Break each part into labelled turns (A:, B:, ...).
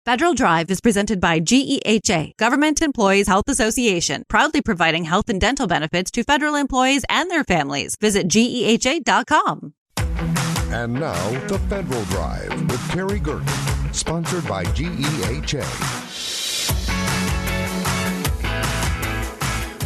A: Federal Drive is presented by GEHA, Government Employees Health Association, proudly providing health and dental benefits to federal employees and their families. Visit GEHA.com.
B: And now, the Federal Drive with Terry Gerton, sponsored by GEHA.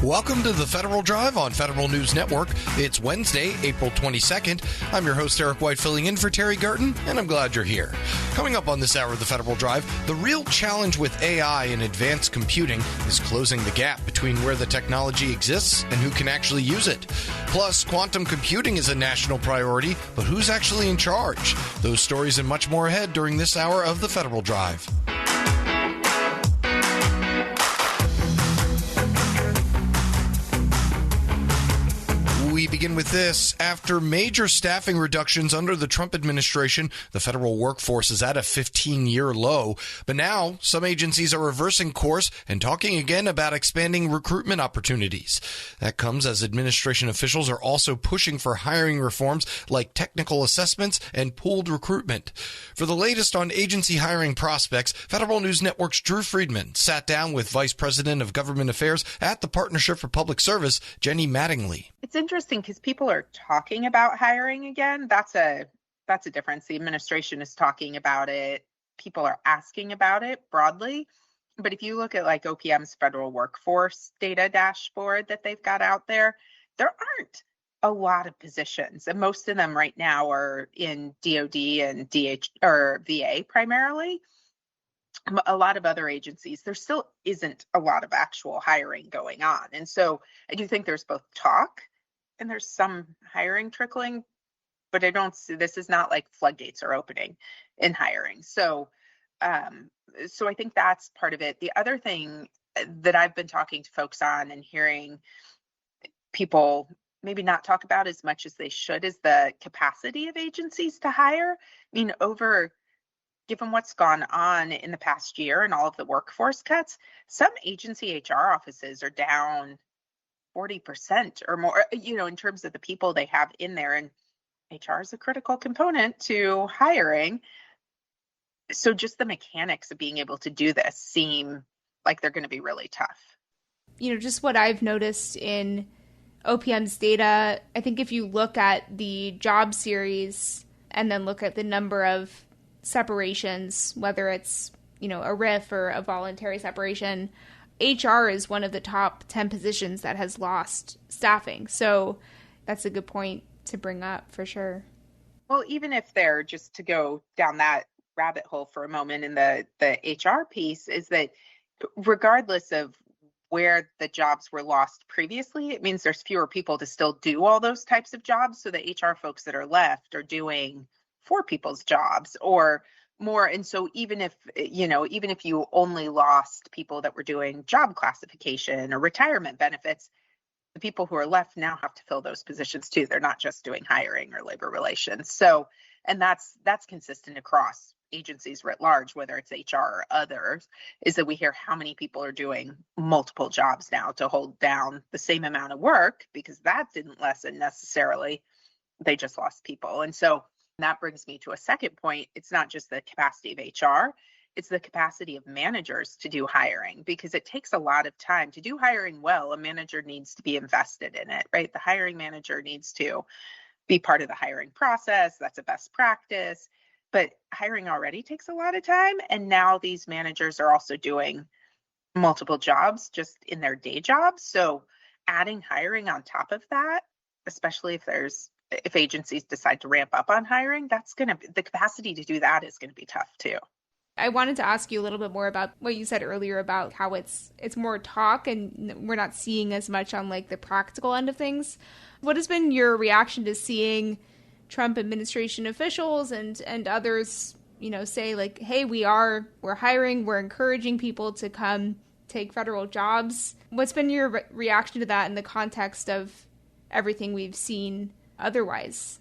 C: Welcome to the Federal Drive on Federal News Network. It's Wednesday, April 22nd. I'm your host, Eric White, filling in for Terry Gerton, and I'm glad you're here. Coming up on this hour of the Federal Drive, the real challenge with AI and advanced computing is closing the gap between where the technology exists and who can actually use it. Plus, quantum computing is a national priority, but who's actually in charge? Those stories and much more ahead during this hour of the Federal Drive. We begin with this. After major staffing reductions under the Trump administration, the federal workforce is at a 15-year low. But now, some agencies are reversing course and talking again about expanding recruitment opportunities. That comes as administration officials are also pushing for hiring reforms like technical assessments and pooled recruitment. For the latest on agency hiring prospects, Federal News Network's Drew Friedman sat down with Vice President of Government Affairs at the Partnership for Public Service, Jenny Mattingly.
D: It's interesting because people are talking about hiring again. That's a difference. The administration is talking about it. People are asking about it broadly. But if you look at like OPM's federal workforce data dashboard that they've got out there aren't a lot of positions. And most of them right now are in DOD and DH or VA primarily. A lot of other agencies, there still isn't a lot of actual hiring going on. And so I do think there's both talk and there's some hiring trickling, but I don't see, this is not like floodgates are opening in hiring. So I think that's part of it. The other thing that I've been talking to folks on and hearing people maybe not talk about as much as they should is the capacity of agencies to hire. I mean, given what's gone on in the past year and all of the workforce cuts, some agency HR offices are down 40% or more, in terms of the people they have in there. And HR is a critical component to hiring. So just the mechanics of being able to do this seem like they're going to be really tough.
E: Just what I've noticed in OPM's data, I think if you look at the job series and then look at the number of separations, whether it's, a RIF or a voluntary separation, HR is one of the top 10 positions that has lost staffing. So that's a good point to bring up for sure.
D: Well, even if they're, just to go down that rabbit hole for a moment in the HR piece, is that regardless of where the jobs were lost previously, it means there's fewer people to still do all those types of jobs. So the HR folks that are left are doing 4 people's jobs or more. And so even if you only lost people that were doing job classification or retirement benefits, the people who are left now have to fill those positions too. They're not just doing hiring or labor relations. So, and that's consistent across agencies writ large, whether it's HR or others, is that we hear how many people are doing multiple jobs now to hold down the same amount of work, because that didn't lessen necessarily. They just lost people. And so that brings me to a second point. It's not just the capacity of HR, it's the capacity of managers to do hiring, because it takes a lot of time to do hiring well. A manager needs to be invested in it, right? The hiring manager needs to be part of the hiring process. That's a best practice. But hiring already takes a lot of time. And now these managers are also doing multiple jobs just in their day jobs. So adding hiring on top of that, especially if agencies decide to ramp up on hiring, the capacity to do that is going to be tough too.
E: I wanted to ask you a little bit more about what you said earlier about how it's more talk and we're not seeing as much on like the practical end of things. What has been your reaction to seeing Trump administration officials and others, say like, hey, we're hiring, we're encouraging people to come take federal jobs? What's been your reaction to that in the context of everything we've seen otherwise?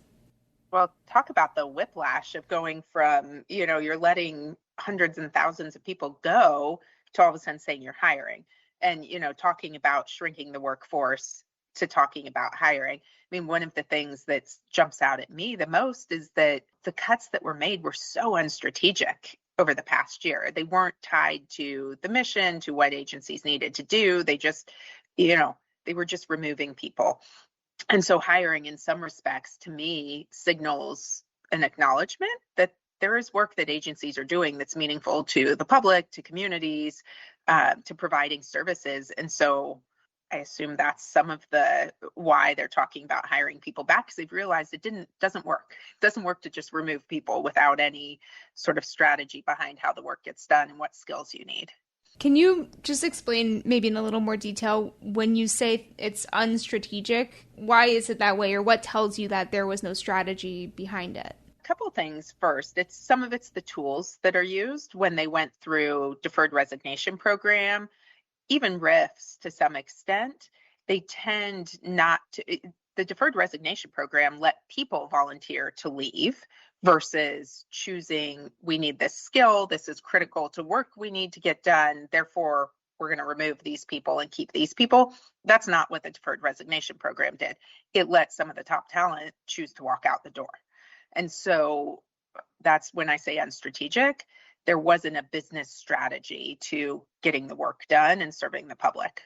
D: Well, talk about the whiplash of going from, you're letting hundreds and thousands of people go to all of a sudden saying you're hiring and, talking about shrinking the workforce to talking about hiring. I mean, one of the things that jumps out at me the most is that the cuts that were made were so unstrategic over the past year. They weren't tied to the mission, to what agencies needed to do. They just, they were just removing people. And so hiring in some respects, to me, signals an acknowledgement that there is work that agencies are doing that's meaningful to the public, to communities, to providing services. And so I assume that's some of the why they're talking about hiring people back, because they've realized it doesn't work. It doesn't work to just remove people without any sort of strategy behind how the work gets done and what skills you need.
E: Can you just explain maybe in a little more detail, when you say it's unstrategic, why is it that way, or what tells you that there was no strategy behind it?
D: A couple of things. First, some of it's the tools that are used when they went through deferred resignation program, even RIFs to some extent. They tend not to. The deferred resignation program let people volunteer to leave versus choosing, we need this skill, this is critical to work we need to get done, therefore we're going to remove these people and keep these people. That's not what the deferred resignation program did. It let some of the top talent choose to walk out the door. And so that's when I say unstrategic. There wasn't a business strategy to getting the work done and serving the public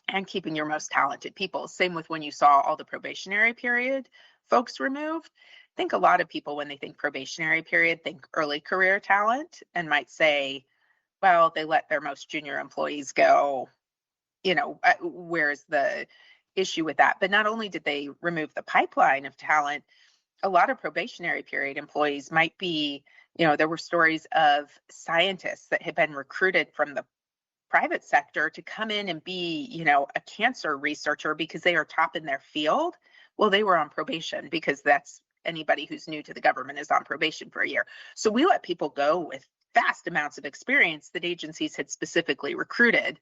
D: and keeping your most talented people. Same with when you saw all the probationary period folks removed. I think a lot of people, when they think probationary period, think early career talent and might say, well, they let their most junior employees go. Where's the issue with that? But not only did they remove the pipeline of talent, a lot of probationary period employees might be, there were stories of scientists that had been recruited from the private sector to come in and be, a cancer researcher because they are top in their field. Well, they were on probation, because that's anybody who's new to the government is on probation for a year. So we let people go with vast amounts of experience that agencies had specifically recruited.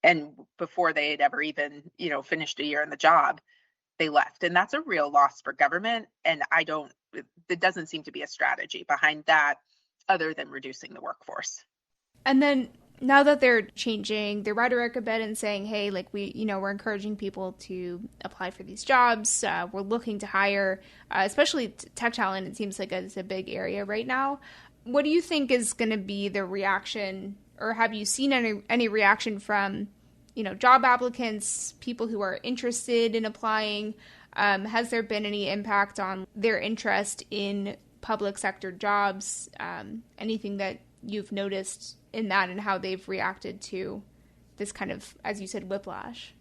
D: And before they had ever even, finished a year in the job, they left. And that's a real loss for government. And there doesn't seem to be a strategy behind that other than reducing the workforce.
E: And then now that they're changing their rhetoric a bit and saying, hey, we're encouraging people to apply for these jobs. We're looking to hire, especially tech talent. It seems like it's a big area right now. What do you think is going to be the reaction, or have you seen any reaction from, job applicants, people who are interested in applying? Has there been any impact on their interest in public sector jobs? Anything that you've noticed in that and how they've reacted to this kind of, as you said, whiplash?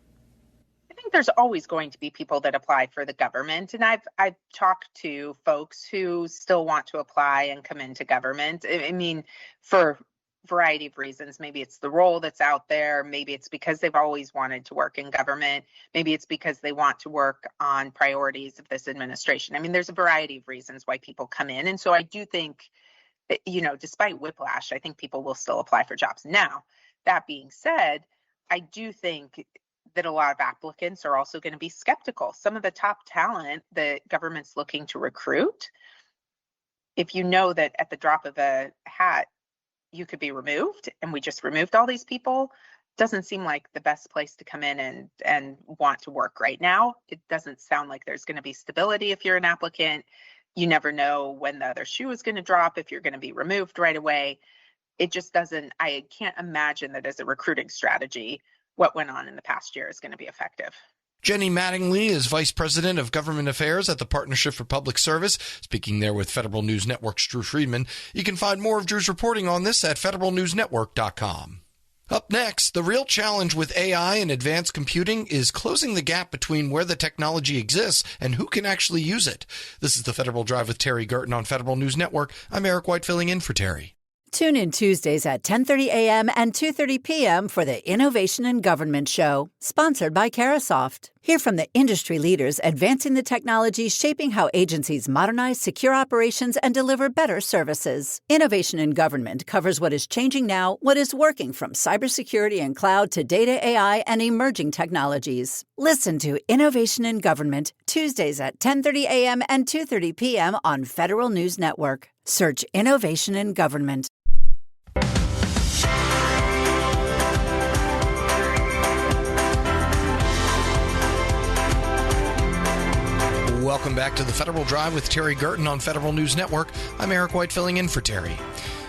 D: I think there's always going to be people that apply for the government. And I've talked to folks who still want to apply and come into government. I mean, for a variety of reasons. Maybe it's the role that's out there. Maybe it's because they've always wanted to work in government. Maybe it's because they want to work on priorities of this administration. I mean, there's a variety of reasons why people come in. And so I do think, despite whiplash, I think people will still apply for jobs. Now, that being said, I do think that a lot of applicants are also going to be skeptical. Some of the top talent that government's looking to recruit, if you know that at the drop of a hat, you could be removed, and we just removed all these people, doesn't seem like the best place to come in and want to work right now. It doesn't sound like there's going to be stability if you're an applicant. You never know when the other shoe is going to drop, if you're going to be removed right away. It just doesn't, I can't imagine that as a recruiting strategy, what went on in the past year is going to be effective.
C: Jenny Mattingly is Vice President of Government Affairs at the Partnership for Public Service, speaking there with Federal News Network's Drew Friedman. You can find more of Drew's reporting on this at federalnewsnetwork.com. Up next, the real challenge with AI and advanced computing is closing the gap between where the technology exists and who can actually use it. This is the Federal Drive with Terry Gerton on Federal News Network. I'm Eric White filling in for Terry.
F: Tune in Tuesdays at 10:30 a.m. and 2:30 p.m. for the Innovation in Government Show, sponsored by Carasoft. Hear from the industry leaders advancing the technologies shaping how agencies modernize secure operations and deliver better services. Innovation in Government covers what is changing now, what is working from cybersecurity and cloud to data, AI, and emerging technologies. Listen to Innovation in Government, Tuesdays at 10:30 a.m. and 2:30 p.m. on Federal News Network. Search Innovation in Government.
C: Welcome back to the Federal Drive with Terry Gerton on Federal News Network. I'm Eric White filling in for Terry.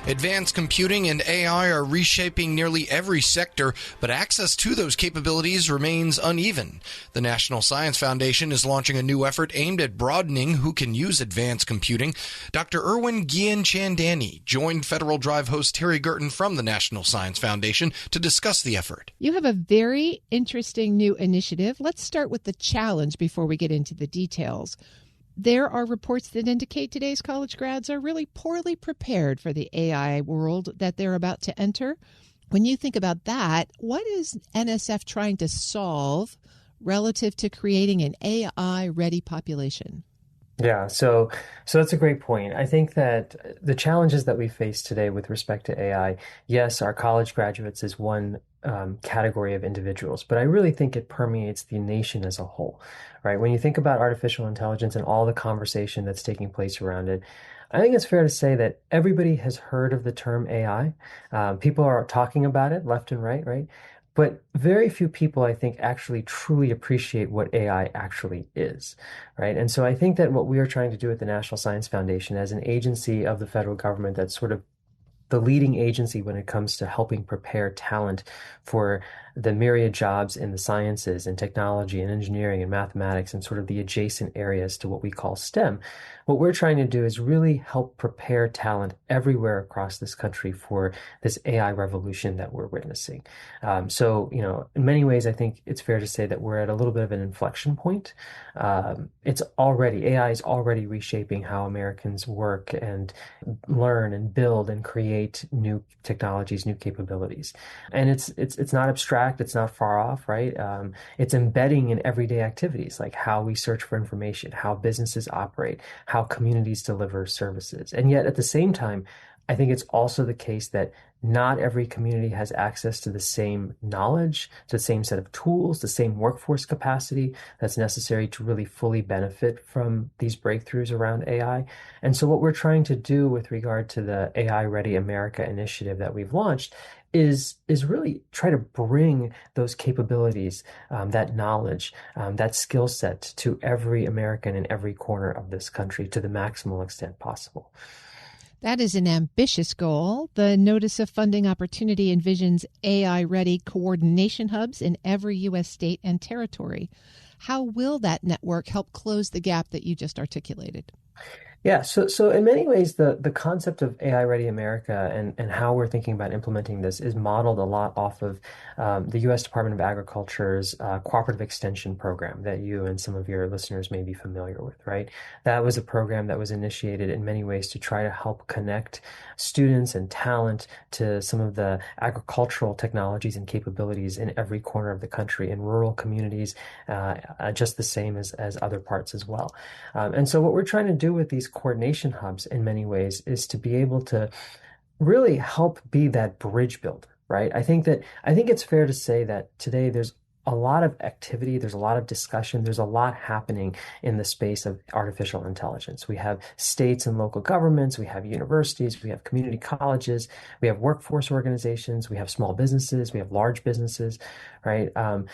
C: Advanced computing and AI are reshaping nearly every sector, but access to those capabilities remains uneven. The National Science Foundation is launching a new effort aimed at broadening who can use advanced computing. Dr. Irwin Gian-Chandani joined Federal Drive host Terry Gerton from the National Science Foundation to discuss the effort.
G: You have a very interesting new initiative. Let's start with the challenge before we get into the details. There are reports that indicate today's college grads are really poorly prepared for the AI world that they're about to enter. When you think about that, what is NSF trying to solve relative to creating an AI-ready population?
H: Yeah, so that's a great point. I think that the challenges that we face today with respect to AI, yes, our college graduates is one category of individuals, but I really think it permeates the nation as a whole, right? When you think about artificial intelligence and all the conversation that's taking place around it, I think it's fair to say that everybody has heard of the term AI. People are talking about it left and right, right? But very few people, I think, actually truly appreciate what AI actually is, right? And so I think that what we are trying to do at the National Science Foundation as an agency of the federal government that's sort of the leading agency when it comes to helping prepare talent for the myriad jobs in the sciences and technology and engineering and mathematics and sort of the adjacent areas to what we call STEM. What we're trying to do is really help prepare talent everywhere across this country for this AI revolution that we're witnessing. So, in many ways, I think it's fair to say that we're at a little bit of an inflection point. AI is already reshaping how Americans work and learn and build and create new technologies, new capabilities. And it's not abstract. It's not far off, right? It's embedding in everyday activities, like how we search for information, how businesses operate, how communities deliver services. And yet at the same time, I think it's also the case that not every community has access to the same knowledge, to the same set of tools, the same workforce capacity that's necessary to really fully benefit from these breakthroughs around AI. And so what we're trying to do with regard to the AI Ready America initiative that we've launched is really try to bring those capabilities, that knowledge, that skill set to every American in every corner of this country to the maximal extent possible.
G: That is an ambitious goal. The Notice of Funding Opportunity envisions AI-ready coordination hubs in every U.S. state and territory. How will that network help close the gap that you just articulated?
H: Yeah, so in many ways, the concept of AI Ready America and how we're thinking about implementing this is modeled a lot off of the U.S. Department of Agriculture's Cooperative Extension Program that you and some of your listeners may be familiar with, right? That was a program that was initiated in many ways to try to help connect students and talent to some of the agricultural technologies and capabilities in every corner of the country, in rural communities, just the same as other parts as well. And so what we're trying to do with these coordination hubs in many ways is to be able to really help be that bridge builder, right? I think it's fair to say that today there's a lot of activity, there's a lot of discussion, there's a lot happening in the space of artificial intelligence. We have states and local governments, we have universities, we have community colleges, we have workforce organizations, we have small businesses, we have large businesses, right?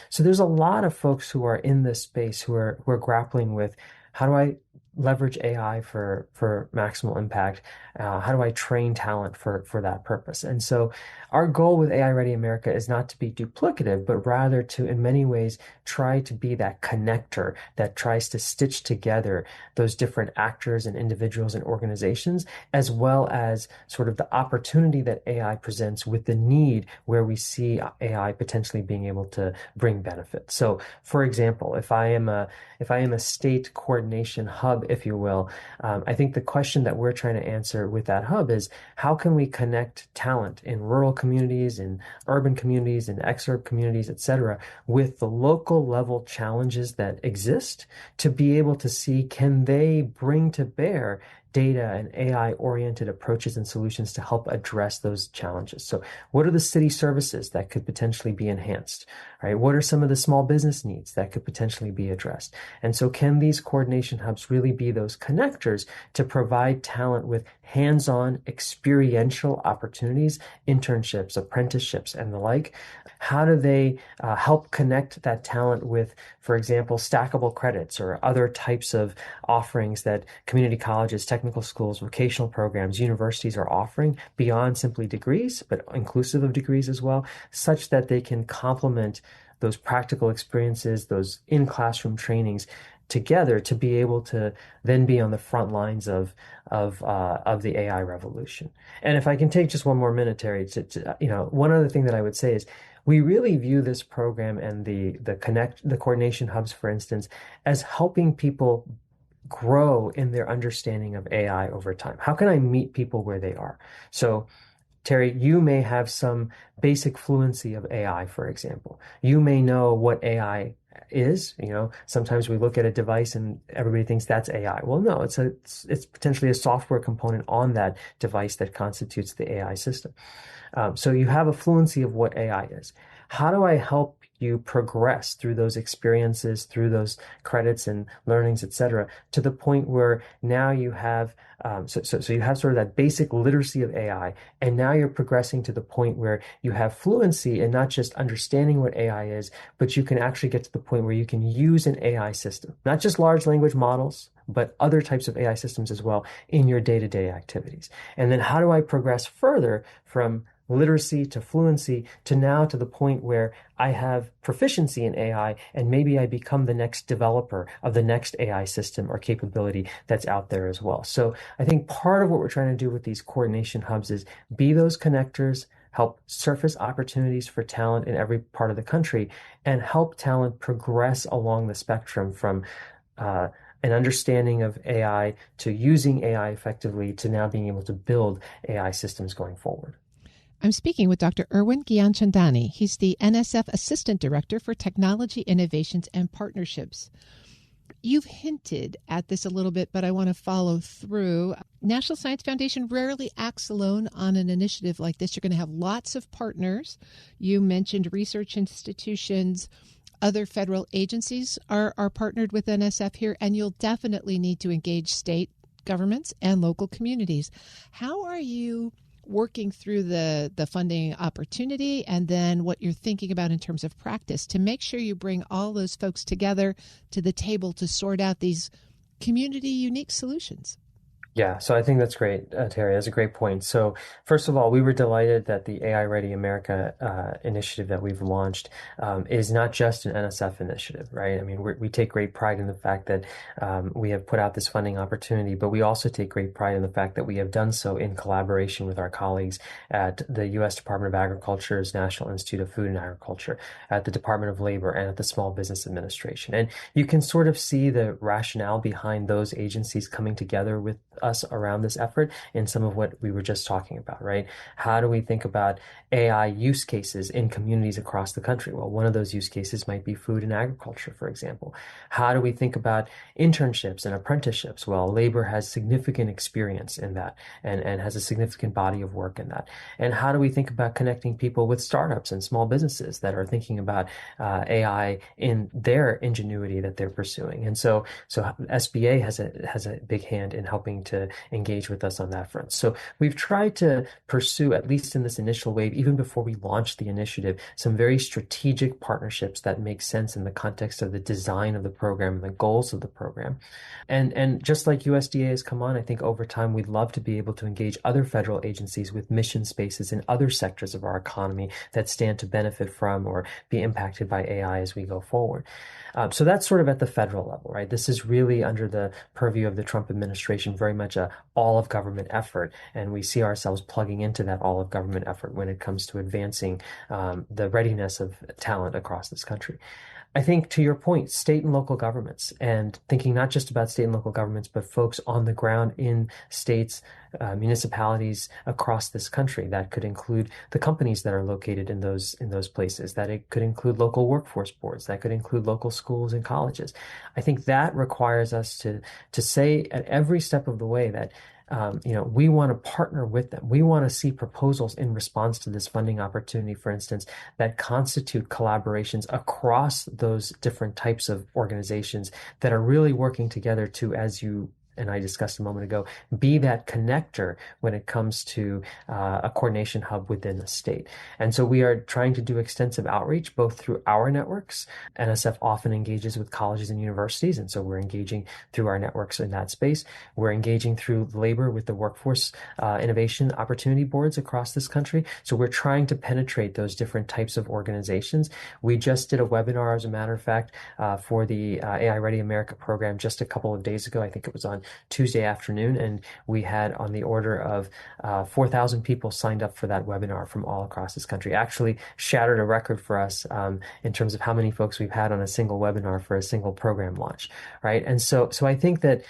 H: So there's a lot of folks who are in this space who are grappling with, how do I leverage AI for maximal impact? How do I train talent for that purpose? And so our goal with AI Ready America is not to be duplicative, but rather to, in many ways, try to be that connector that tries to stitch together those different actors and individuals and organizations, as well as sort of the opportunity that AI presents with the need where we see AI potentially being able to bring benefit. So, for example, if I am a state coordination hub, if you will, I think the question that we're trying to answer with that hub is, how can we connect talent in rural communities, in urban communities, in exurb communities, et cetera, with the local level challenges that exist to be able to see, can they bring to bear data and AI-oriented approaches and solutions to help address those challenges. So what are the city services that could potentially be enhanced, right? What are some of the small business needs that could potentially be addressed? And so can these coordination hubs really be those connectors to provide talent with hands-on experiential opportunities, internships, apprenticeships, and the like? How do they help connect that talent with, for example, stackable credits or other types of offerings that community colleges, technical schools, vocational programs, universities are offering beyond simply degrees, but inclusive of degrees as well, such that they can complement those practical experiences, those in-classroom trainings together to be able to then be on the front lines of the AI revolution. And if I can take just one more minute, Terry, one other thing that I would say is we really view this program and the coordination hubs, for instance, as helping people grow in their understanding of AI over time. How can I meet people where they are? So Terry, you may have some basic fluency of AI, for example. You may know what AI is. Sometimes we look at a device and everybody thinks that's AI. Well, no, it's potentially a software component on that device that constitutes the AI system. So you have a fluency of what AI is. How do I help you progress through those experiences, through those credits and learnings, et cetera, to the point where now you have, so you have sort of that basic literacy of AI, and now you're progressing to the point where you have fluency in not just understanding what AI is, but you can actually get to the point where you can use an AI system, not just large language models, but other types of AI systems as well in your day-to-day activities. And then how do I progress further from literacy to fluency to now to the point where I have proficiency in AI and maybe I become the next developer of the next AI system or capability that's out there as well. So I think part of what we're trying to do with these coordination hubs is be those connectors, help surface opportunities for talent in every part of the country, and help talent progress along the spectrum from an understanding of AI to using AI effectively to now being able to build AI systems going forward.
G: I'm speaking with Dr. Irwin Gyanchandani. He's the NSF Assistant Director for Technology Innovations and Partnerships. You've hinted at this a little bit, but I want to follow through. National Science Foundation rarely acts alone on an initiative like this. You're going to have lots of partners. You mentioned research institutions. Other federal agencies are partnered with NSF here, and you'll definitely need to engage state governments and local communities. How are you working through the funding opportunity and then what you're thinking about in terms of practice to make sure you bring all those folks together to the table to sort out these community unique solutions?
H: Yeah, so I think that's great, Terry. That's a great point. So first of all, we were delighted that the AI Ready America initiative that we've launched is not just an NSF initiative, right? I mean, we take great pride in the fact that we have put out this funding opportunity, but we also take great pride in the fact that we have done so in collaboration with our colleagues at the U.S. Department of Agriculture's National Institute of Food and Agriculture, at the Department of Labor, and at the Small Business Administration. And you can sort of see the rationale behind those agencies coming together with us around this effort in some of what we were just talking about, right? How do we think about AI use cases in communities across the country? Well, one of those use cases might be food and agriculture, for example. How do we think about internships and apprenticeships? Well, labor has significant experience in that and has a significant body of work in that. And how do we think about connecting people with startups and small businesses that are thinking about AI in their ingenuity that they're pursuing? And so SBA has a big hand in helping to engage with us on that front. So we've tried to pursue, at least in this initial wave, even before we launched the initiative, some very strategic partnerships that make sense in the context of the design of the program and the goals of the program. And just like USDA has come on, I think over time we'd love to be able to engage other federal agencies with mission spaces in other sectors of our economy that stand to benefit from or be impacted by AI as we go forward. So that's sort of at the federal level, right? This is really under the purview of the Trump administration, very much a all of government effort. And we see ourselves plugging into that all of government effort when it comes to advancing the readiness of talent across this country. I think to your point, state and local governments, and thinking not just about state and local governments, but folks on the ground in states, municipalities across this country. That could include the companies that are located in those places. That it could include local workforce boards. That could include local schools and colleges. I think that requires us to say at every step of the way that we want to partner with them. We want to see proposals in response to this funding opportunity, for instance, that constitute collaborations across those different types of organizations that are really working together to, as you and I discussed a moment ago, be that connector when it comes to a coordination hub within the state. And so we are trying to do extensive outreach, both through our networks. NSF often engages with colleges and universities, and so we're engaging through our networks in that space. We're engaging through labor with the workforce innovation opportunity boards across this country. So we're trying to penetrate those different types of organizations. We just did a webinar, as a matter of fact, for the AI Ready America program just a couple of days ago. I think it was on Tuesday afternoon, and we had on the order of 4,000 people signed up for that webinar from all across this country. Actually shattered a record for us in terms of how many folks we've had on a single webinar for a single program launch, right? And so I think that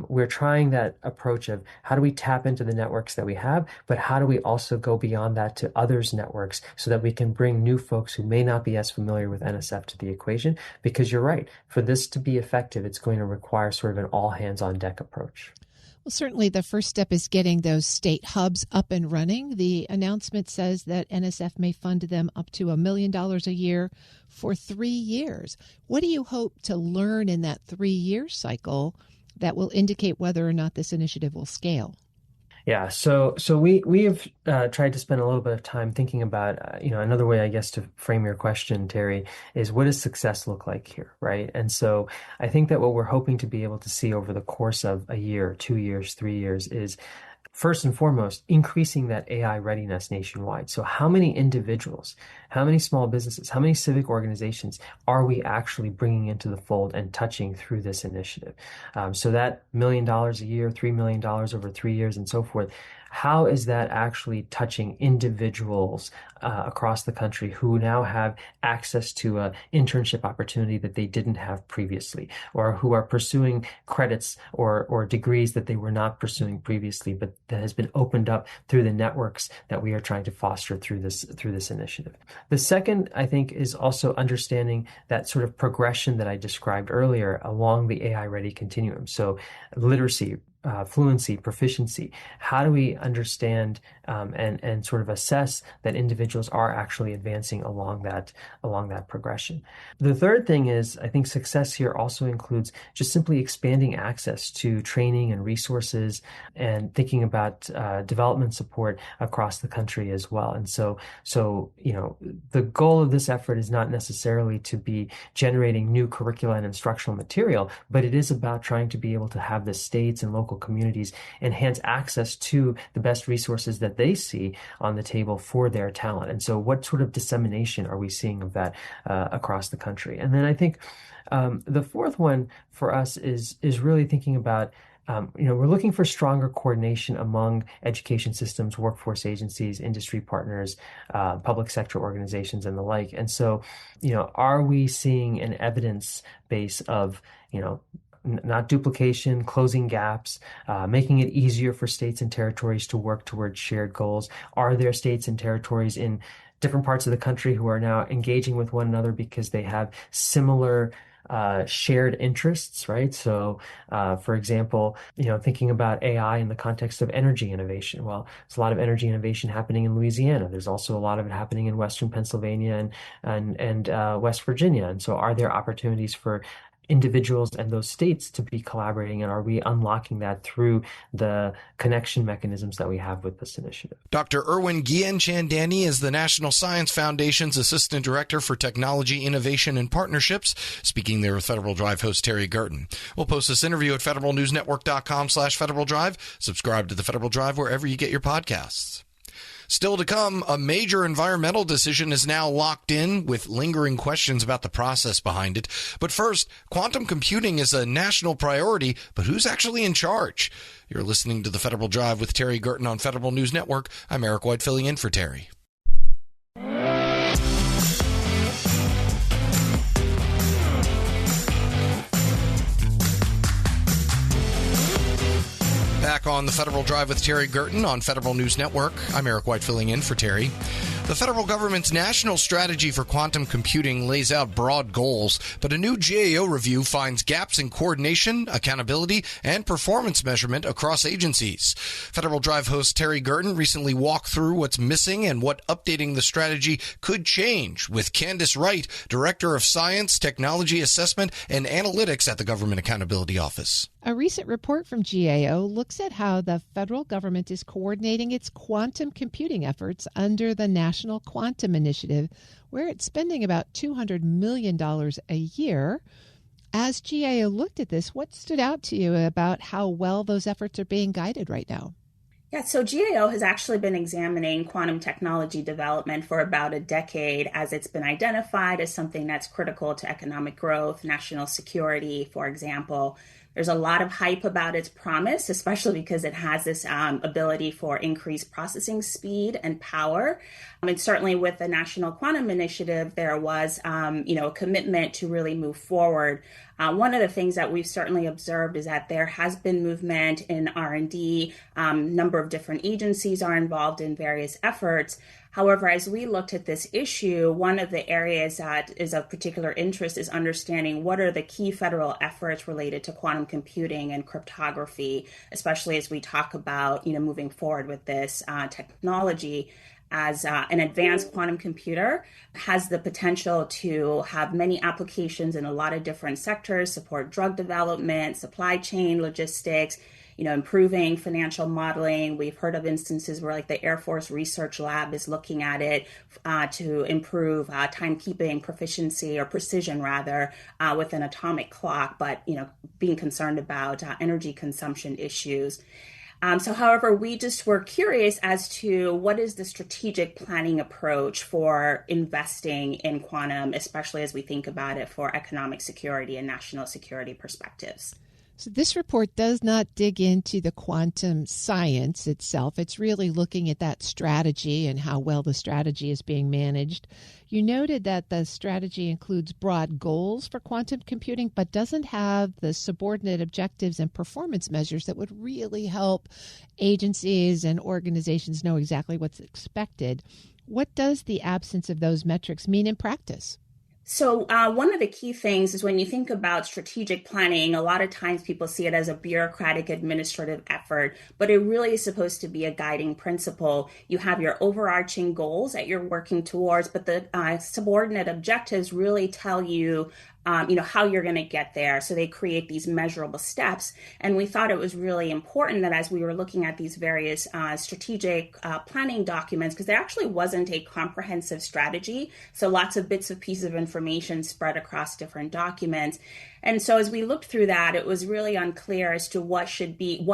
H: we're trying that approach of how do we tap into the networks that we have, but how do we also go beyond that to others' networks so that we can bring new folks who may not be as familiar with NSF to the equation? Because you're right, for this to be effective, it's going to require sort of an all hands on deck approach.
G: Well, certainly the first step is getting those state hubs up and running. The announcement says that NSF may fund them up to $1 million a year for 3 years. What do you hope to learn in that 3-year cycle that will indicate whether or not this initiative will scale?
H: Yeah, so we have tried to spend a little bit of time thinking about, another way, I guess, to frame your question, Terry, is what does success look like here, right? And so I think that what we're hoping to be able to see over the course of a year, 2 years, 3 years is, first and foremost, increasing that AI readiness nationwide. So how many individuals, how many small businesses, how many civic organizations are we actually bringing into the fold and touching through this initiative? So that $1 million a year, $3 million over 3 years and so forth, how is that actually touching individuals across the country who now have access to an internship opportunity that they didn't have previously, or who are pursuing credits or degrees that they were not pursuing previously, but that has been opened up through the networks that we are trying to foster through this initiative. The second, I think, is also understanding that sort of progression that I described earlier along the AI ready continuum. So literacy, fluency, proficiency. How do we understand and sort of assess that individuals are actually advancing along that progression? The third thing is, I think success here also includes just simply expanding access to training and resources and thinking about development support across the country as well. And so the goal of this effort is not necessarily to be generating new curricula and instructional material, but it is about trying to be able to have the states and local communities enhance access to the best resources that they see on the table for their talent. And so what sort of dissemination are we seeing of that across the country? And then I think the fourth one for us is really thinking about we're looking for stronger coordination among education systems, workforce agencies, industry partners, public sector organizations, and the like. And so, are we seeing an evidence base of, not duplication, closing gaps, making it easier for states and territories to work towards shared goals? Are there states and territories in different parts of the country who are now engaging with one another because they have similar shared interests, right? So, for example, thinking about AI in the context of energy innovation. Well, there's a lot of energy innovation happening in Louisiana. There's also a lot of it happening in Western Pennsylvania and West Virginia. And so are there opportunities for individuals and those states to be collaborating, and are we unlocking that through the connection mechanisms that we have with this initiative?
C: Dr. Irwin Gian-Chandani is the National Science Foundation's Assistant Director for Technology, Innovation, and Partnerships, speaking there with Federal Drive host Terry Gerton. We'll post this interview at federalnewsnetwork.com/Federal Drive. Subscribe to the Federal Drive wherever you get your podcasts. Still to come, a major environmental decision is now locked in with lingering questions about the process behind it. But first, quantum computing is a national priority, but who's actually in charge? You're listening to the Federal Drive with Terry Gerton on Federal News Network. I'm Eric White filling in for Terry. Back on the Federal Drive with Terry Gerton on Federal News Network. I'm Eric White filling in for Terry. The federal government's national strategy for quantum computing lays out broad goals, but a new GAO review finds gaps in coordination, accountability, and performance measurement across agencies. Federal Drive host Terry Gerton recently walked through what's missing and what updating the strategy could change with Candace Wright, Director of Science, Technology Assessment, and Analytics at the Government Accountability Office.
G: A recent report from GAO looks at how the federal government is coordinating its quantum computing efforts under the National Quantum Initiative, where it's spending about $200 million a year. As GAO looked at this, what stood out to you about how well those efforts are being guided right now?
I: Yeah, so GAO has actually been examining quantum technology development for about a decade, as it's been identified as something that's critical to economic growth, national security, for example. There's a lot of hype about its promise, especially because it has this ability for increased processing speed and power. And certainly with the National Quantum Initiative, there was, a commitment to really move forward. One of the things that we've certainly observed is that there has been movement in R&D. Number of different agencies are involved in various efforts. However, as we looked at this issue, one of the areas that is of particular interest is understanding what are the key federal efforts related to quantum computing and cryptography, especially as we talk about, moving forward with this technology. As an advanced quantum computer has the potential to have many applications in a lot of different sectors, support drug development, supply chain, logistics, improving financial modeling. We've heard of instances where the Air Force Research Lab is looking at it to improve timekeeping proficiency or precision rather with an atomic clock, but, being concerned about energy consumption issues. However, we just were curious as to what is the strategic planning approach for investing in quantum, especially as we think about it for economic security and national security perspectives.
G: So this report does not dig into the quantum science itself. It's really looking at that strategy and how well the strategy is being managed. You noted that the strategy includes broad goals for quantum computing, but doesn't have the subordinate objectives and performance measures that would really help agencies and organizations know exactly what's expected. What does the absence of those metrics mean in practice?
I: So one of the key things is when you think about strategic planning, a lot of times people see it as a bureaucratic administrative effort, but it really is supposed to be a guiding principle. You have your overarching goals that you're working towards, but the subordinate objectives really tell you how you're going to get there. So they create these measurable steps. And we thought it was really important that as we were looking at these various strategic planning documents, because there actually wasn't a comprehensive strategy. So lots of bits of pieces of information spread across different documents. And so as we looked through that, it was really unclear as to what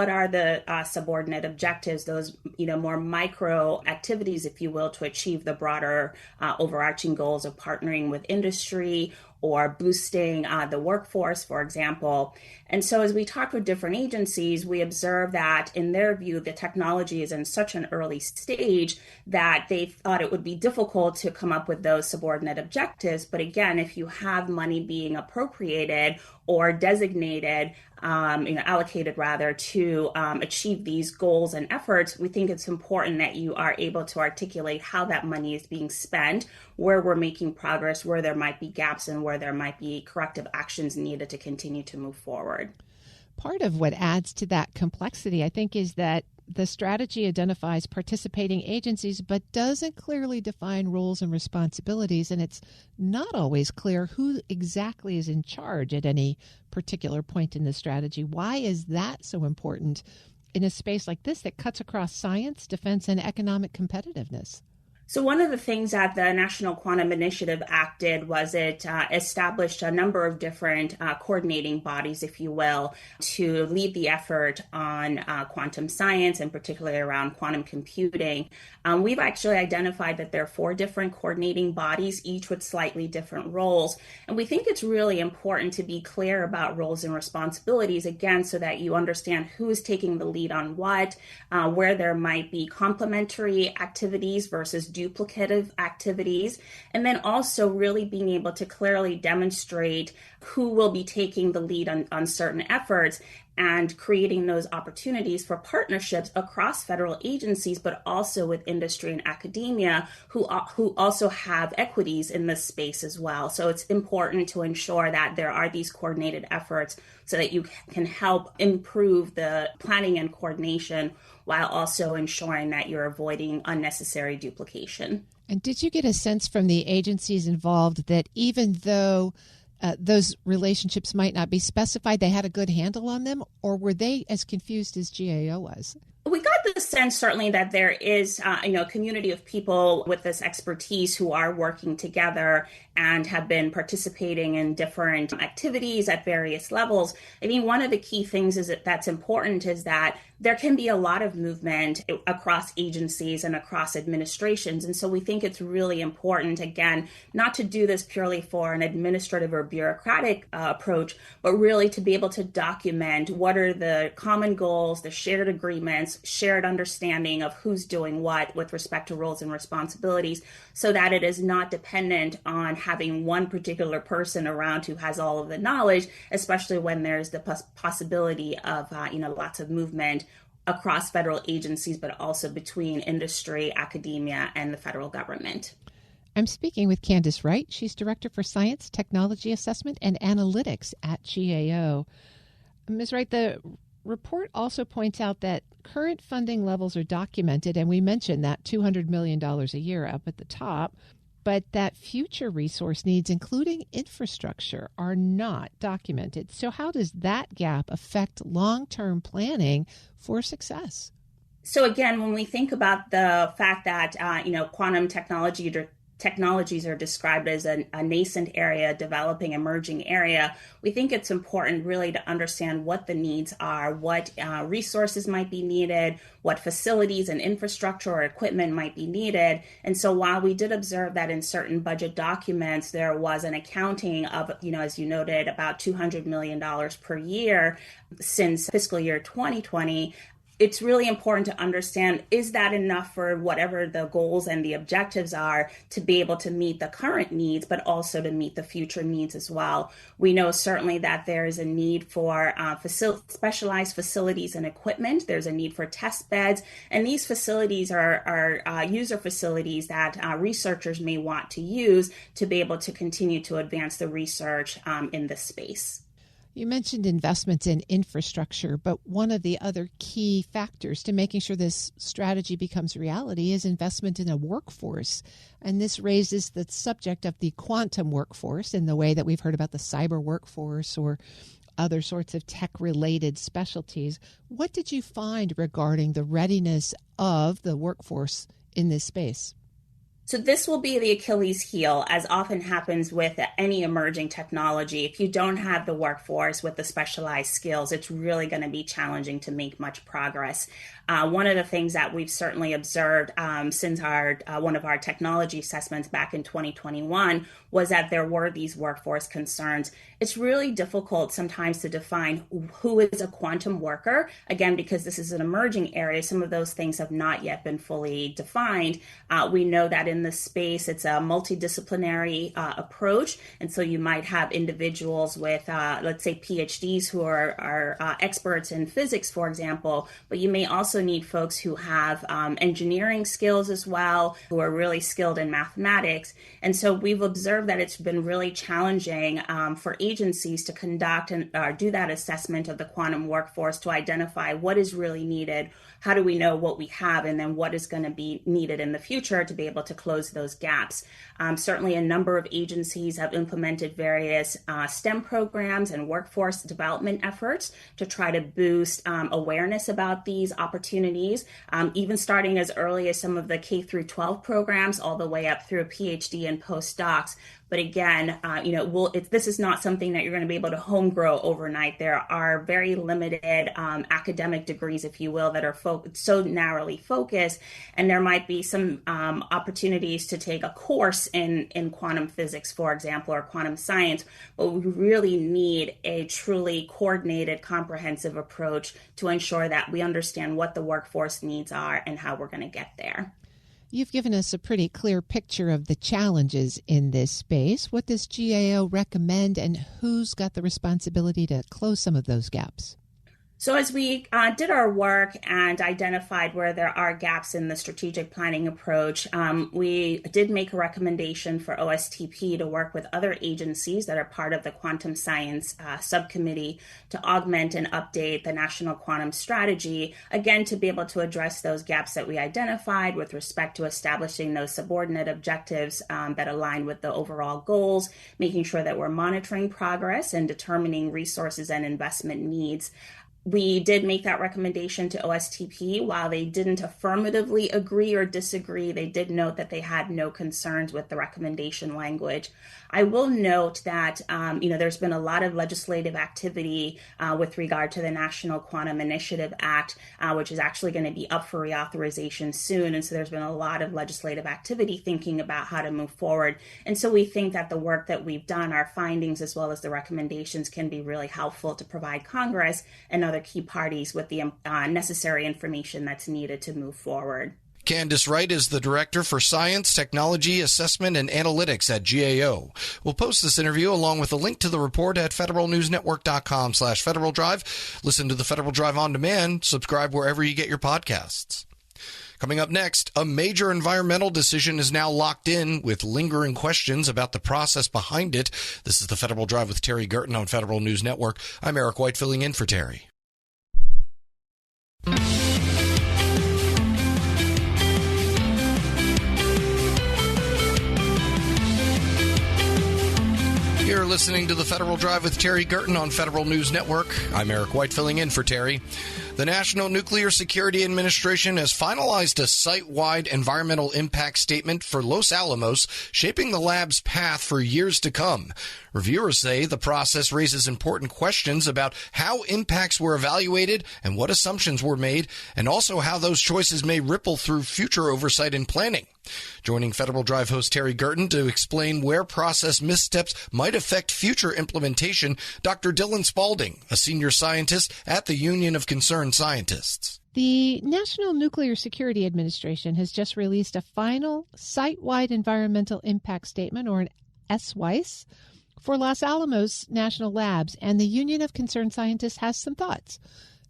I: are the subordinate objectives, those, more micro activities, if you will, to achieve the broader overarching goals of partnering with industry or boosting the workforce, for example. And so as we talked with different agencies, we observed that in their view, the technology is in such an early stage that they thought it would be difficult to come up with those subordinate objectives. But again, if you have money being appropriated or designated, allocated rather, to achieve these goals and efforts, we think it's important that you are able to articulate how that money is being spent, where we're making progress, where there might be gaps, and where there might be corrective actions needed to continue to move forward.
G: Part of what adds to that complexity, I think, is that the strategy identifies participating agencies but doesn't clearly define roles and responsibilities, and it's not always clear who exactly is in charge at any particular point in the strategy. Why is that so important in a space like this that cuts across science, defense, and economic competitiveness?
I: So one of the things that the National Quantum Initiative Act did was it established a number of different coordinating bodies, if you will, to lead the effort on quantum science, and particularly around quantum computing. We've actually identified that there are 4 different coordinating bodies, each with slightly different roles. And we think it's really important to be clear about roles and responsibilities, again, so that you understand who is taking the lead on what, where there might be complementary activities versus duplicative activities, and then also really being able to clearly demonstrate who will be taking the lead on certain efforts and creating those opportunities for partnerships across federal agencies, but also with industry and academia who also have equities in this space as well. So it's important to ensure that there are these coordinated efforts so that you can help improve the planning and coordination while also ensuring that you're avoiding unnecessary duplication.
G: And did you get a sense from the agencies involved that even though those relationships might not be specified. They had a good handle on them, or were they as confused as GAO was?
I: We got the sense certainly that there is, a community of people with this expertise who are working together and have been participating in different activities at various levels. I think one of the key things that's important is that there can be a lot of movement across agencies and across administrations. And so we think it's really important, again, not to do this purely for an administrative or bureaucratic approach, but really to be able to document what are the common goals, the shared agreements, shared understanding of who's doing what with respect to roles and responsibilities, so that it is not dependent on having one particular person around who has all of the knowledge, especially when there's the possibility of lots of movement across federal agencies, but also between industry, academia, and the federal government.
G: I'm speaking with Candace Wright. She's Director for Science, Technology Assessment, and Analytics at GAO. Ms. Wright, the report also points out that current funding levels are documented, and we mentioned that $200 million a year up at the top, but that future resource needs, including infrastructure, are not documented. So how does that gap affect long-term planning for success?
I: So again, when we think about the fact that, quantum technologies are described as a nascent area, developing, emerging area, we think it's important really to understand what the needs are, what resources might be needed, what facilities and infrastructure or equipment might be needed. And so while we did observe that in certain budget documents, there was an accounting of, as you noted, about $200 million per year since fiscal year 2020, it's really important to understand, is that enough for whatever the goals and the objectives are to be able to meet the current needs, but also to meet the future needs as well? We know certainly that there is a need for specialized facilities and equipment. There's a need for test beds. And these facilities are user facilities that researchers may want to use to be able to continue to advance the research in this space.
G: You mentioned investments in infrastructure, but one of the other key factors to making sure this strategy becomes reality is investment in a workforce. And this raises the subject of the quantum workforce in the way that we've heard about the cyber workforce or other sorts of tech-related specialties. What did you find regarding the readiness of the workforce in this space?
I: So this will be the Achilles heel, as often happens with any emerging technology. If you don't have the workforce with the specialized skills, it's really going to be challenging to make much progress. One of the things that we've certainly observed since one of our technology assessments back in 2021 was that there were these workforce concerns. It's really difficult sometimes to define who is a quantum worker. Again, because this is an emerging area, some of those things have not yet been fully defined. We know that in this space, it's a multidisciplinary approach. And so you might have individuals with, let's say, PhDs who are experts in physics, for example, but you may also need folks who have engineering skills as well, who are really skilled in mathematics. And so we've observed that it's been really challenging for agencies to conduct and do that assessment of the quantum workforce to identify what is really needed, how do we know what we have, and then what is going to be needed in the future to be able to close those gaps. Certainly a number of agencies have implemented various STEM programs and workforce development efforts to try to boost awareness about these opportunities, even starting as early as some of the K through 12 programs all the way up through a PhD and postdocs. But again, this is not something that you're going to be able to home grow overnight. There are very limited academic degrees, if you will, that are so narrowly focused. And there might be some opportunities to take a course in quantum physics, for example, or quantum science. But we really need a truly coordinated, comprehensive approach to ensure that we understand what the workforce needs are and how we're going to get there.
G: You've given us a pretty clear picture of the challenges in this space. What does GAO recommend, and who's got the responsibility to close some of those gaps?
I: So as we did our work and identified where there are gaps in the strategic planning approach, we did make a recommendation for OSTP to work with other agencies that are part of the quantum science subcommittee to augment and update the national quantum strategy, again, to be able to address those gaps that we identified with respect to establishing those subordinate objectives that align with the overall goals, making sure that we're monitoring progress and determining resources and investment needs. We did make that recommendation to OSTP. While they didn't affirmatively agree or disagree, they did note that they had no concerns with the recommendation language. I will note that, there's been a lot of legislative activity with regard to the National Quantum Initiative Act, which is actually going to be up for reauthorization soon. And so there's been a lot of legislative activity thinking about how to move forward. And so we think that the work that we've done, our findings, as well as the recommendations, can be really helpful to provide Congress and other key parties with the necessary information that's needed to move forward.
C: Candace Wright is the Director for Science, Technology, Assessment, and Analytics at GAO. We'll post this interview along with a link to the report at federalnewsnetwork.com/Federal Drive. Listen to the Federal Drive on demand. Subscribe wherever you get your podcasts. Coming up next, a major environmental decision is now locked in with lingering questions about the process behind it. This is the Federal Drive with Terry Gerton on Federal News Network. I'm Eric White filling in for Terry. You're listening to the Federal Drive with Terry Gerton on Federal News Network. I'm Eric White filling in for Terry. The National Nuclear Security Administration has finalized a site-wide environmental impact statement for Los Alamos, shaping the lab's path for years to come. Reviewers say the process raises important questions about how impacts were evaluated and what assumptions were made, and also how those choices may ripple through future oversight and planning. Joining Federal Drive host Terry Gerton to explain where process missteps might affect future implementation, Dr. Dylan Spalding, a senior scientist at the Union of Concerned Scientists.
G: The National Nuclear Security Administration has just released a final site-wide environmental impact statement, or an SWICE, for Los Alamos National Labs, and the Union of Concerned Scientists has some thoughts.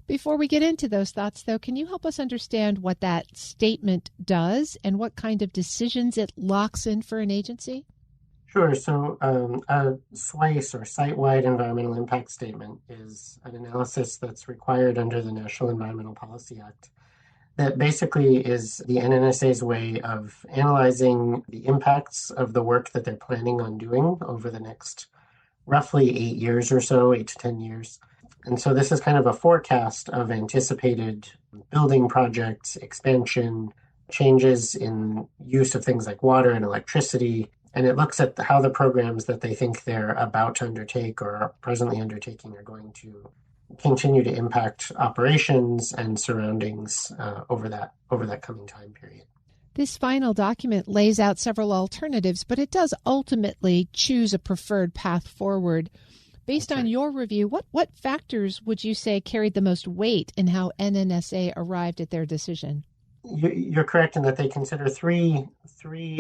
G: Before we get into those thoughts, though, can you help us understand what that statement does and what kind of decisions it locks in for an agency?
J: Sure. So a SWICE, or Site-Wide Environmental Impact Statement, is an analysis that's required under the National Environmental Policy Act that basically is the NNSA's way of analyzing the impacts of the work that they're planning on doing over the next roughly 8 years or so, 8 to 10 years. And so this is kind of a forecast of anticipated building projects, expansion, changes in use of things like water and electricity. And it looks at how the programs that they think they're about to undertake or are presently undertaking are going to continue to impact operations and surroundings over that coming time period.
G: This final document lays out several alternatives, but it does ultimately choose a preferred path forward. Based on your review, what factors would you say carried the most weight in how NNSA arrived at their decision?
J: You're correct in that they consider three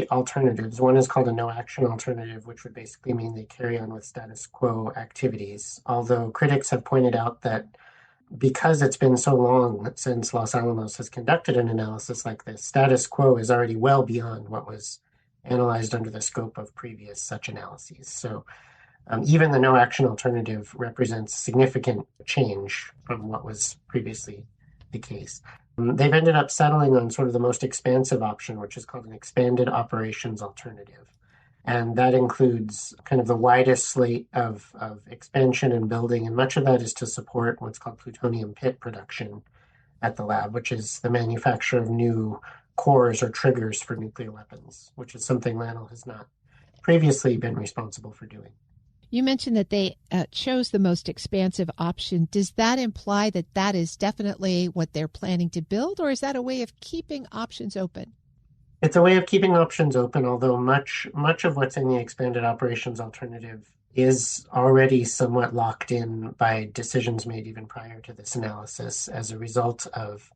J: alternatives. One is called a no-action alternative, which would basically mean they carry on with status quo activities. Although critics have pointed out that because it's been so long since Los Alamos has conducted an analysis like this, status quo is already well beyond what was analyzed under the scope of previous such analyses. So even the no-action alternative represents significant change from what was previously the case. They've ended up settling on sort of the most expansive option, which is called an expanded operations alternative. And that includes kind of the widest slate of expansion and building, and much of that is to support what's called plutonium pit production at the lab, which is the manufacture of new cores or triggers for nuclear weapons, which is something LANL has not previously been responsible for doing.
G: You mentioned that they chose the most expansive option. Does that imply that that is definitely what they're planning to build, or is that a way of keeping options open?
J: It's a way of keeping options open, although much of what's in the expanded operations alternative is already somewhat locked in by decisions made even prior to this analysis as a result of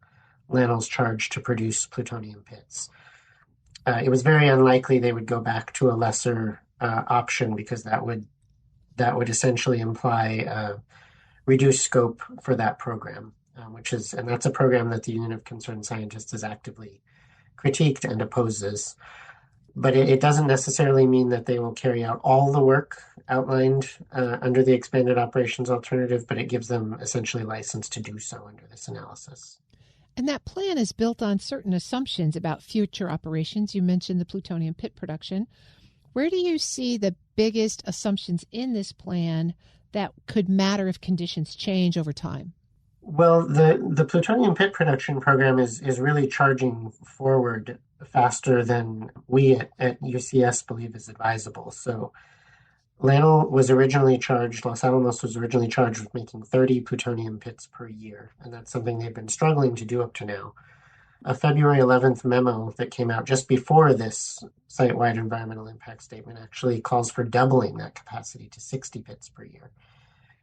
J: LANL's charge to produce plutonium pits. It was very unlikely they would go back to a lesser option, because that would essentially imply reduced scope for that program, and that's a program that the Union of Concerned Scientists has actively critiqued and opposes. But it doesn't necessarily mean that they will carry out all the work outlined under the expanded operations alternative, but it gives them essentially license to do so under this analysis.
G: And that plan is built on certain assumptions about future operations. You mentioned the plutonium pit production. Where do you see the biggest assumptions in this plan that could matter if conditions change over time?
J: Well, the plutonium pit production program is really charging forward faster than we at UCS believe is advisable. So Los Alamos was originally charged with making 30 plutonium pits per year, and that's something they've been struggling to do up to now. A February 11th memo that came out just before this site-wide environmental impact statement actually calls for doubling that capacity to 60 pits per year.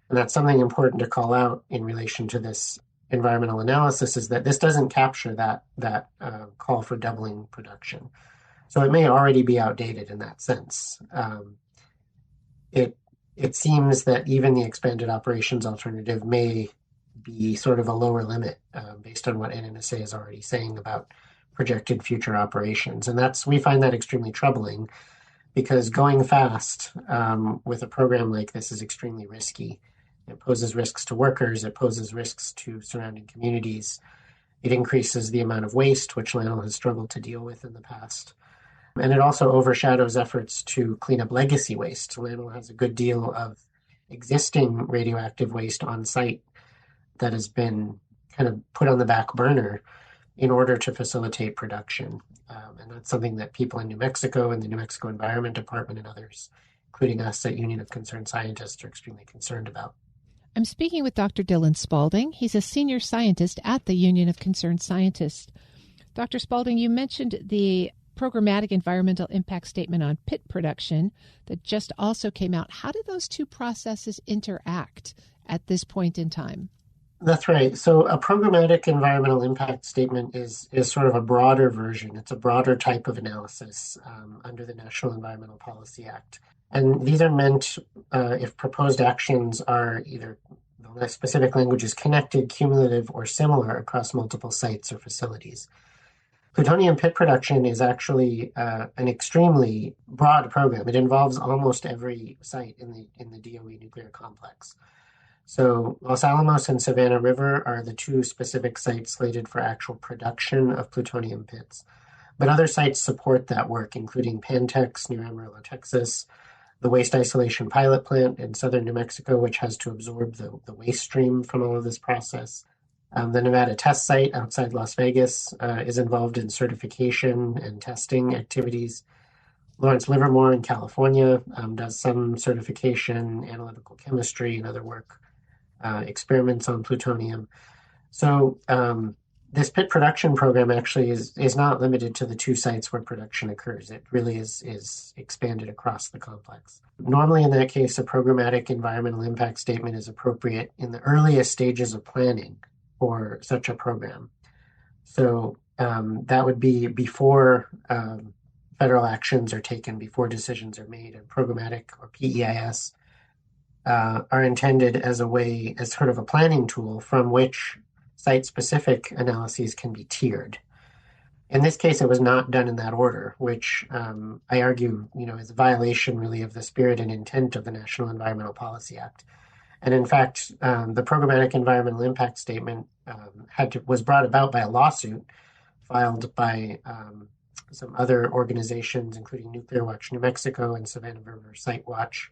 J: And that's something important to call out in relation to this environmental analysis, is that this doesn't capture that call for doubling production. So it may already be outdated in that sense. It seems that even the expanded operations alternative may be sort of a lower limit based on what NNSA is already saying about projected future operations. And we find that extremely troubling, because going fast with a program like this is extremely risky. It poses risks to workers, it poses risks to surrounding communities. It increases the amount of waste, which LANL has struggled to deal with in the past. And it also overshadows efforts to clean up legacy waste. LANL has a good deal of existing radioactive waste on site that has been kind of put on the back burner in order to facilitate production. And that's something that people in New Mexico and the New Mexico Environment Department and others, including us at Union of Concerned Scientists, are extremely concerned about.
G: I'm speaking with Dr. Dylan Spalding. He's a senior scientist at the Union of Concerned Scientists. Dr. Spalding, you mentioned the programmatic environmental impact statement on pit production that just also came out. How do those two processes interact at this point in time?
J: That's right. So a programmatic environmental impact statement is sort of a broader version. It's a broader type of analysis under the National Environmental Policy Act. And these are meant if proposed actions are either, the specific language is connected, cumulative, or similar across multiple sites or facilities. Plutonium pit production is actually an extremely broad program. It involves almost every site in the DOE nuclear complex. So Los Alamos and Savannah River are the two specific sites slated for actual production of plutonium pits. But other sites support that work, including Pantex near Amarillo, Texas, the waste isolation pilot plant in southern New Mexico, which has to absorb the waste stream from all of this process. The Nevada test site outside Las Vegas is involved in certification and testing activities. Lawrence Livermore in California does some certification, analytical chemistry, and other work, experiments on plutonium. So this pit production program actually is not limited to the two sites where production occurs. It really is expanded across the complex. Normally, in that case, a programmatic environmental impact statement is appropriate in the earliest stages of planning for such a program. So that would be before federal actions are taken, before decisions are made, and programmatic or PEIS are intended as sort of a planning tool from which site-specific analyses can be tiered. In this case, it was not done in that order, which I argue, is a violation really of the spirit and intent of the National Environmental Policy Act. And in fact, the programmatic environmental impact statement was brought about by a lawsuit filed by some other organizations, including Nuclear Watch New Mexico and Savannah River Site Watch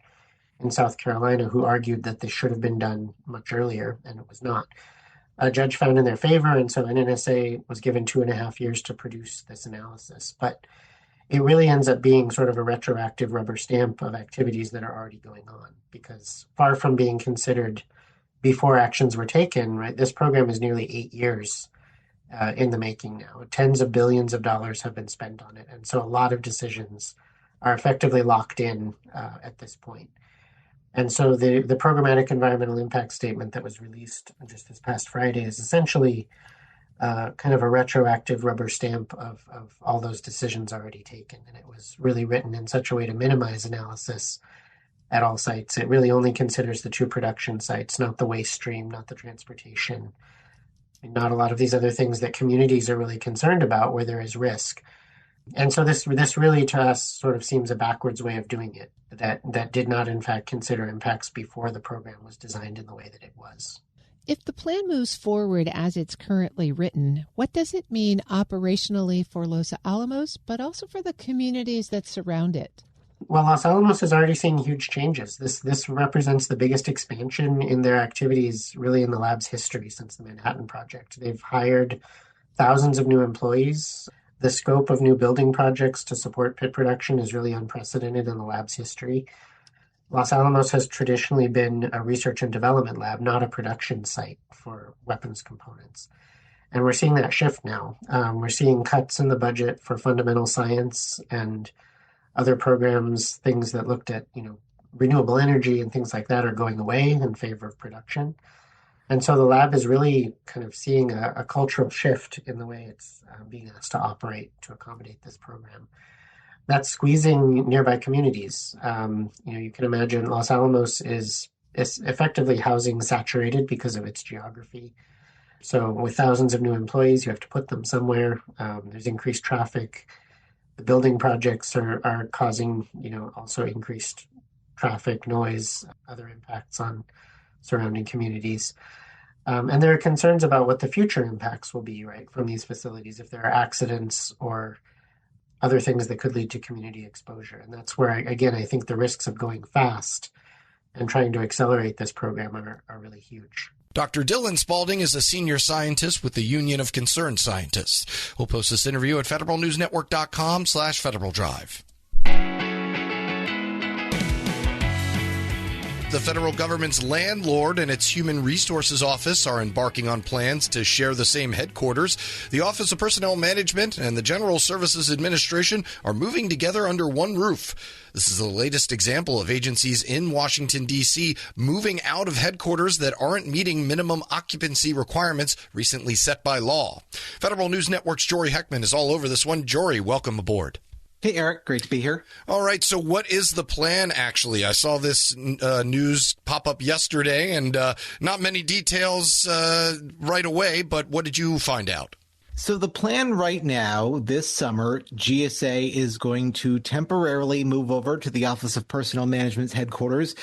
J: in South Carolina, who argued that this should have been done much earlier, and it was not. A judge found in their favor, and so NNSA was given 2.5 years to produce this analysis. But it really ends up being sort of a retroactive rubber stamp of activities that are already going on, because far from being considered before actions were taken, right, this program is nearly 8 years in the making now. Tens of billions of dollars have been spent on it, and so a lot of decisions are effectively locked in at this point. And so the programmatic environmental impact statement that was released just this past Friday is essentially kind of a retroactive rubber stamp of all those decisions already taken. And it was really written in such a way to minimize analysis at all sites. It really only considers the true production sites, not the waste stream, not the transportation, and not a lot of these other things that communities are really concerned about where there is risk. And so this really to us sort of seems a backwards way of doing it, that did not in fact consider impacts before the program was designed in the way that it was.
G: If the plan moves forward as it's currently written, what does it mean operationally for Los Alamos, but also for the communities that surround it?
J: Well, Los Alamos is already seeing huge changes. This represents the biggest expansion in their activities really in the lab's history since the Manhattan Project. They've hired thousands of new employees. The scope of new building projects to support pit production is really unprecedented in the lab's history. Los Alamos has traditionally been a research and development lab, not a production site for weapons components. And we're seeing that shift now. We're seeing cuts in the budget for fundamental science and other programs, things that looked at, renewable energy and things like that are going away in favor of production. And so the lab is really kind of seeing a cultural shift in the way it's being asked to operate to accommodate this program. That's squeezing nearby communities. You can imagine Los Alamos is effectively housing saturated because of its geography. So with thousands of new employees, you have to put them somewhere. There's increased traffic. The building projects are causing, also increased traffic, noise, other impacts on surrounding communities. And there are concerns about what the future impacts will be, right, from these facilities, if there are accidents or other things that could lead to community exposure. And that's where, again, I think the risks of going fast and trying to accelerate this program are really huge.
C: Dr. Dylan Spalding is a senior scientist with the Union of Concerned Scientists. We'll post this interview at federalnewsnetwork.com/Federal Drive. The federal government's landlord and its Human Resources Office are embarking on plans to share the same headquarters. The Office of Personnel Management and the General Services Administration are moving together under one roof. This is the latest example of agencies in Washington, D.C. moving out of headquarters that aren't meeting minimum occupancy requirements recently set by law. Federal News Network's Jory Heckman is all over this one. Jory, welcome aboard.
K: Hey, Eric. Great to be here.
C: All right. So what is the plan, actually? I saw this news pop up yesterday, and not many details right away, but what did you find out?
K: So the plan right now, this summer, GSA is going to temporarily move over to the Office of Personnel Management's headquarters,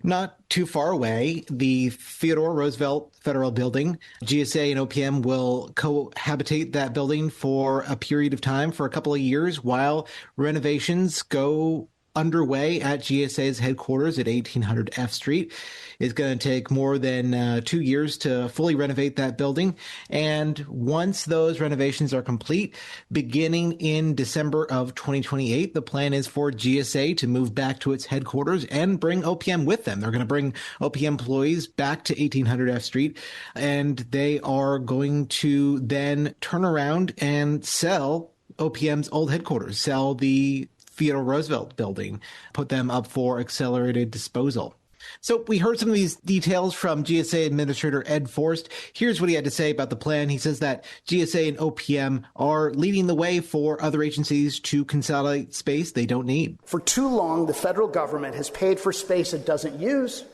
K: not too far away, the Theodore Roosevelt Federal Building. GSA and OPM will cohabitate that building for a period of time, for a couple of years, while renovations go underway at GSA's headquarters at 1800 F Street. It's going to take more than 2 years to fully renovate that building. And once those renovations are complete, beginning in December of 2028, the plan is for GSA to move back to its headquarters and bring OPM with them. They're going to bring OPM employees back to 1800 F Street, and they are going to then turn around and sell OPM's old headquarters, sell the Theodore Roosevelt building, put them up for accelerated disposal. So we heard some of these details from GSA Administrator Ed Forst. Here's what he had to say about the plan. He says that GSA and OPM are leading the way for other agencies to consolidate space they don't need.
L: For too long, the federal government has paid for space it doesn't use,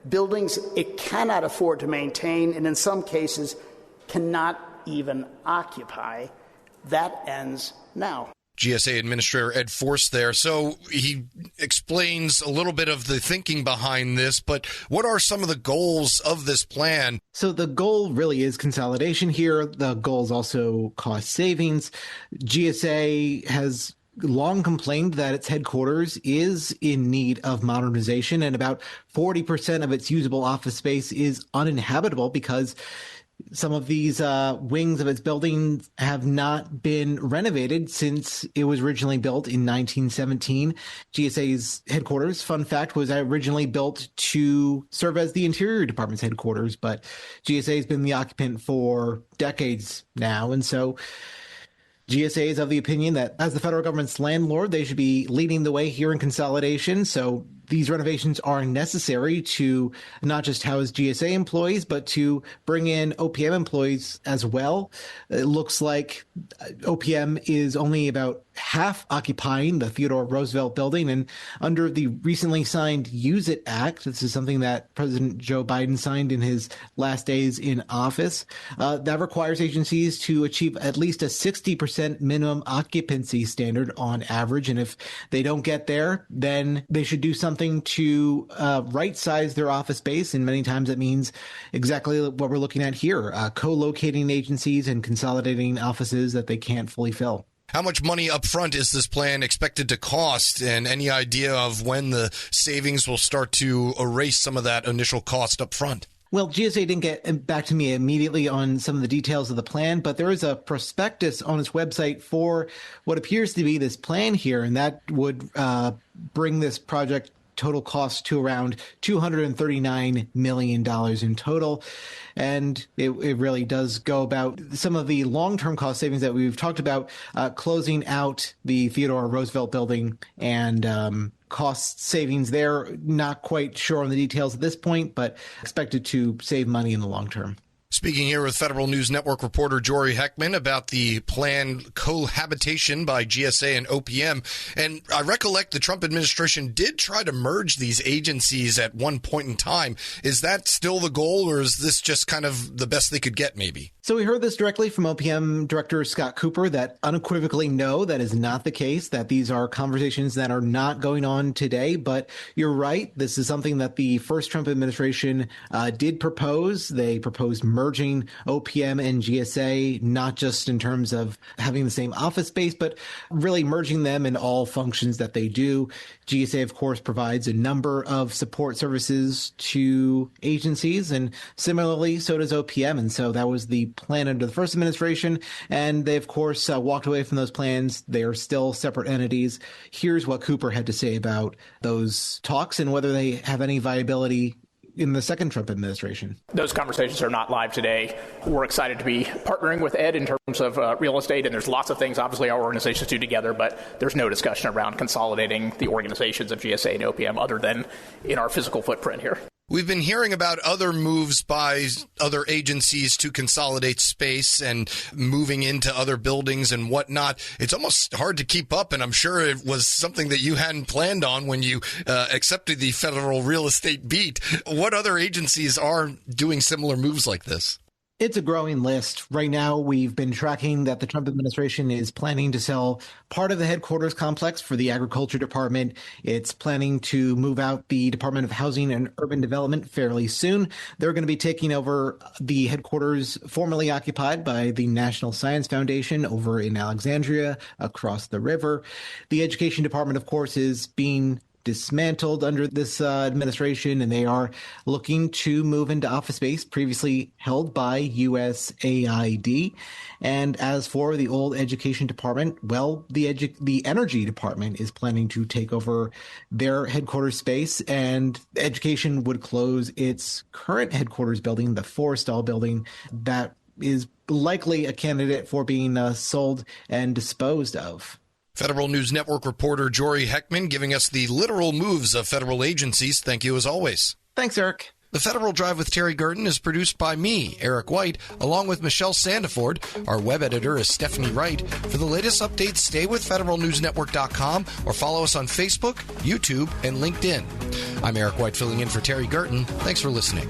L: buildings it cannot afford to maintain, and in some cases cannot even occupy. That ends now.
C: GSA Administrator Ed Forst there. So he explains a little bit of the thinking behind this, but what are some of the goals of this plan?
K: So the goal really is consolidation here. The goal is also cost savings. GSA has long complained that its headquarters is in need of modernization, and about 40% of its usable office space is uninhabitable because some of these wings of its building have not been renovated since it was originally built in 1917. GSA's headquarters, fun fact, was originally built to serve as the Interior Department's headquarters, but GSA has been the occupant for decades now. And so GSA is of the opinion that as the federal government's landlord, they should be leading the way here in consolidation. So these renovations are necessary to not just house GSA employees, but to bring in OPM employees as well. It looks like OPM is only about half occupying the Theodore Roosevelt building. And under the recently signed Use It Act, this is something that President Joe Biden signed in his last days in office, that requires agencies to achieve at least a 60% minimum occupancy standard on average. And if they don't get there, then they should do something to right-size their office space. And many times that means exactly what we're looking at here, co-locating agencies and consolidating offices that they can't fully fill.
C: How much money up front is this plan expected to cost, and any idea of when the savings will start to erase some of that initial cost up front?
K: Well, GSA didn't get back to me immediately on some of the details of the plan, but there is a prospectus on its website for what appears to be this plan here, and that would bring this project total cost to around $239 million in total. And it really does go about some of the long-term cost savings that we've talked about, closing out the Theodore Roosevelt building and cost savings there. Not quite sure on the details at this point, but expected to save money in the long term.
C: Speaking here with Federal News Network reporter Jory Heckman about the planned cohabitation by GSA and OPM. And I recollect the Trump administration did try to merge these agencies at one point in time. Is that still the goal, or is this just kind of the best they could get, maybe?
K: So we heard this directly from OPM Director Scott Cooper, that unequivocally no, that is not the case, that these are conversations that are not going on today. But you're right. This is something that the first Trump administration did propose. They proposed merging OPM and GSA, not just in terms of having the same office space, but really merging them in all functions that they do. GSA, of course, provides a number of support services to agencies, and similarly, so does OPM. And so that was the plan under the first administration, and they, of course, walked away from those plans. They are still separate entities. Here's what Cooper had to say about those talks and whether they have any viability in the second Trump administration.
M: Those conversations are not live today. We're excited to be partnering with Ed in terms of real estate, and there's lots of things, obviously, our organizations do together, but there's no discussion around consolidating the organizations of GSA and OPM other than in our physical footprint here.
C: We've been hearing about other moves by other agencies to consolidate space and moving into other buildings and whatnot. It's almost hard to keep up, and I'm sure it was something that you hadn't planned on when you accepted the federal real estate beat. What other agencies are doing similar moves like this?
K: It's a growing list. Right now, we've been tracking that the Trump administration is planning to sell part of the headquarters complex for the Agriculture Department. It's planning to move out the Department of Housing and Urban Development fairly soon. They're going to be taking over the headquarters formerly occupied by the National Science Foundation over in Alexandria across the river. The Education Department, of course, is being dismantled under this administration, and they are looking to move into office space previously held by USAID. And as for the old Education Department, well, the Energy Department is planning to take over their headquarters space, and Education would close its current headquarters building, the Forrestal building, that is likely a candidate for being sold and disposed of.
C: Federal News Network reporter Jory Heckman giving us the literal moves of federal agencies. Thank you as always.
K: Thanks, Eric.
C: The Federal Drive with Terry Gerton is produced by me, Eric White, along with Michelle Sandiford. Our web editor is Stephanie Wright. For the latest updates, stay with federalnewsnetwork.com or follow us on Facebook, YouTube, and LinkedIn. I'm Eric White filling in for Terry Gerton. Thanks for listening.